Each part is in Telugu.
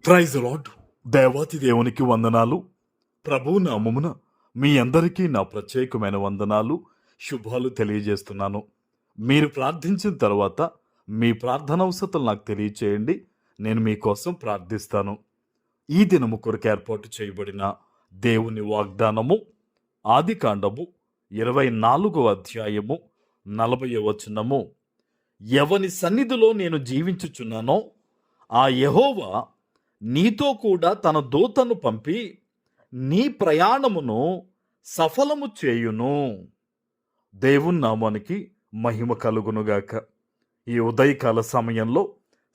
Praise lord. దేవాతి దేవునికి వందనాలు. ప్రభు నామమున మీ అందరికీ నా ప్రత్యేకమైన వందనాలు, శుభాలు తెలియజేస్తున్నాను. మీరు ప్రార్థించిన తర్వాత మీ ప్రార్థనవసతలు నాకు తెలియచేయండి. నేను మీకోసం ప్రార్థిస్తాను. ఈ దినము కొరకు ఏర్పాటు చేయబడిన దేవుని వాగ్దానము ఆదికాండము 24వ అధ్యాయము 40వ వచనము. ఎవని సన్నిధిలో నేను జీవించుచున్నానో ఆ యెహోవా నీతో కూడా తన దూతను పంపి నీ ప్రయాణమును సఫలము చేయును. దేవుని నామానికి మహిమ కలుగునుగాక. ఈ ఉదయకాల సమయంలో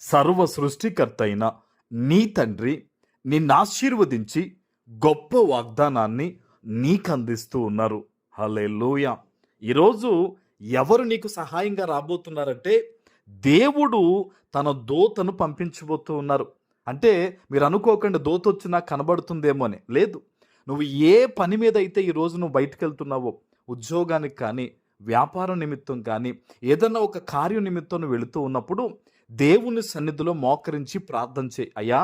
సర్వ సృష్టికర్త అయిన నీ తండ్రి నిన్ను ఆశీర్వదించి గొప్ప వాగ్దానాన్ని నీకు అందిస్తూ ఉన్నారు. హల్లెలూయా. ఈరోజు ఎవరు నీకు సహాయంగా రాబోతున్నారంటే దేవుడు తన దూతను పంపించబోతూ ఉన్నారు. అంటే మీరు అనుకోకండి దూత వచ్చినా కనబడుతుందేమో అని. లేదు, నువ్వు ఏ పని మీద అయితే ఈరోజు నువ్వు బయటకు వెళ్తున్నావో, ఉద్యోగానికి కానీ వ్యాపారం నిమిత్తం కానీ ఏదన్నా ఒక కార్యం నిమిత్తం నువ్వు వెళుతూ ఉన్నప్పుడు దేవుని సన్నిధిలో మోకరించి ప్రార్థన చేయి. అయ్యా,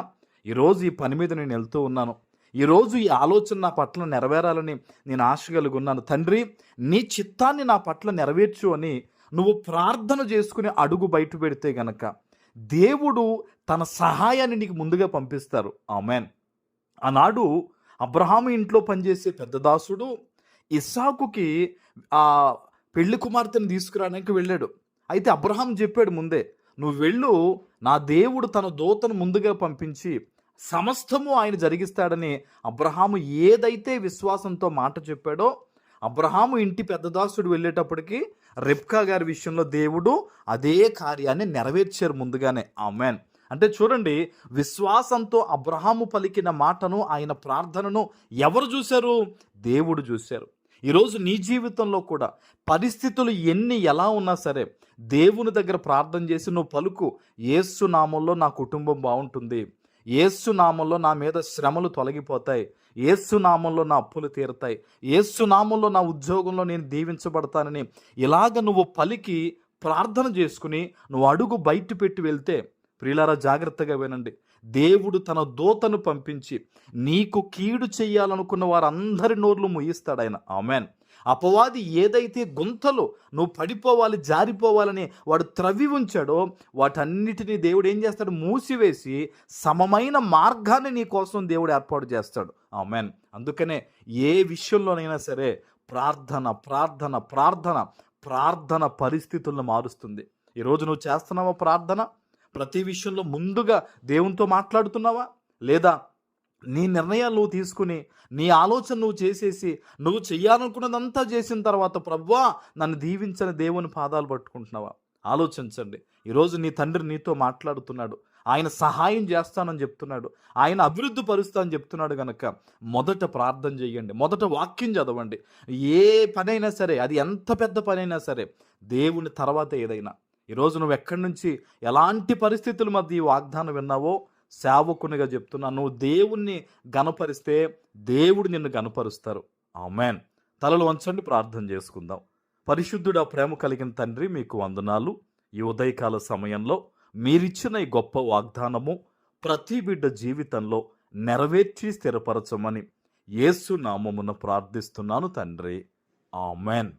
ఈరోజు ఈ పని మీద నేను వెళ్తూ ఉన్నాను, ఈరోజు ఈ ఆలోచన నా పట్ల నెరవేరాలని నేను ఆశ కలిగి ఉన్నాను. తండ్రి, నీ చిత్తాన్ని నా పట్ల నెరవేర్చు అని నువ్వు ప్రార్థన చేసుకుని అడుగు బయట పెడితే గనక దేవుడు తన సహాయాన్ని నీకు ముందుగా పంపిస్తారు. ఆమెన్. ఆనాడు అబ్రహాము ఇంట్లో పనిచేసే పెద్ద దాసుడు ఇస్సాకుకి ఆ పెళ్లి కుమార్తెను తీసుకురావడానికి వెళ్ళాడు. అయితే అబ్రహాం చెప్పాడు ముందే, నువ్వు వెళ్ళు, నా దేవుడు తన దూతను ముందుగా పంపించి సమస్తము ఆయన జరిగిస్తాడని. అబ్రహాము ఏదైతే విశ్వాసంతో మాట చెప్పాడో, అబ్రహాము ఇంటి పెద్దదాసుడు వెళ్ళేటప్పటికి రెబ్కా గారి విషయంలో దేవుడు అదే కార్యాన్ని నెరవేర్చారు ముందుగానే. ఆమెన్. అంటే చూడండి, విశ్వాసంతో అబ్రహాము పలికిన మాటను, ఆయన ప్రార్థనను ఎవరు చూశారు? దేవుడు చూశారు. ఈరోజు నీ జీవితంలో కూడా పరిస్థితులు ఎలా ఉన్నా సరే దేవుని దగ్గర ప్రార్థన చేసి నువ్వు పలుకు, యేసు నామంలో నా కుటుంబం బాగుంటుంది, యేసు నామంలో నా మీద శ్రమలు తొలగిపోతాయి, యేసు నామంలో నా అప్పులు తీరుతాయి, యేసు నామంలో నా ఉద్యోగంలో నేను దీవించబడతానని ఇలాగ నువ్వు పలికి ప్రార్థన చేసుకుని నువ్వు అడుగు బయట పెట్టి వెళ్తే, ప్రియులారా జాగ్రత్తగా వినండి, దేవుడు తన దూతను పంపించి నీకు కీడు చెయ్యాలనుకున్న వారందరి నోర్లు ముయిస్తాడు ఆయన. ఆమెన్. అపవాది ఏదైతే గుంతలో నువ్వు పడిపోవాలి, జారిపోవాలని వాడు త్రవ్వి ఉంచాడో వాటన్నిటినీ దేవుడు ఏం చేస్తాడు? మూసివేసి సమమైన మార్గాన్ని నీ కోసం దేవుడు ఏర్పాటు చేస్తాడు. ఆమెన్. అందుకనే ఏ విషయంలోనైనా సరే ప్రార్థన ప్రార్థన ప్రార్థన ప్రార్థన పరిస్థితులను మారుస్తుంది. ఈరోజు నువ్వు చేస్తున్నావా ప్రార్థన? ప్రతి విషయంలో ముందుగా దేవునితో మాట్లాడుతున్నావా? లేదా నీ నిర్ణయాలు నువ్వు తీసుకుని, నీ ఆలోచన నువ్వు చేసేసి, నువ్వు చెయ్యాలనుకున్నదంతా చేసిన తర్వాత ప్రభువా నన్ను దీవించని దేవుని పాదాలు పట్టుకుంటున్నావా? ఆలోచించండి. ఈరోజు నీ తండ్రి నీతో మాట్లాడుతున్నాడు, ఆయన సహాయం చేస్తానని చెప్తున్నాడు, ఆయన అభివృద్ధి పరుస్తానని చెప్తున్నాడు. కనుక మొదట ప్రార్థన చేయండి, మొదట వాక్యం చదవండి. ఏ పనైనా సరే, అది ఎంత పెద్ద పనైనా సరే దేవుని తర్వాత ఏదైనా. ఈరోజు నువ్వు ఎక్కడి నుంచి ఎలాంటి పరిస్థితుల మధ్య ఈ వాగ్దానం విన్నావో సేవకునిగా చెప్తున్నా, నువ్వు దేవుణ్ణి గనపరిస్తే దేవుడు నిన్ను గనపరుస్తారు. ఆమెన్. తలలు వంచండి, ప్రార్థన చేసుకుందాం. పరిశుద్ధుడా, ప్రేమ కలిగిన తండ్రి, మీకు వందనాలు. ఈ ఉదయకాల సమయంలో మీరిచ్చిన ఈ గొప్ప వాగ్దానము ప్రతి బిడ్డ జీవితంలో నెరవేర్చి స్థిరపరచమని యేసు నామమున ప్రార్థిస్తున్నాను తండ్రి. ఆమెన్.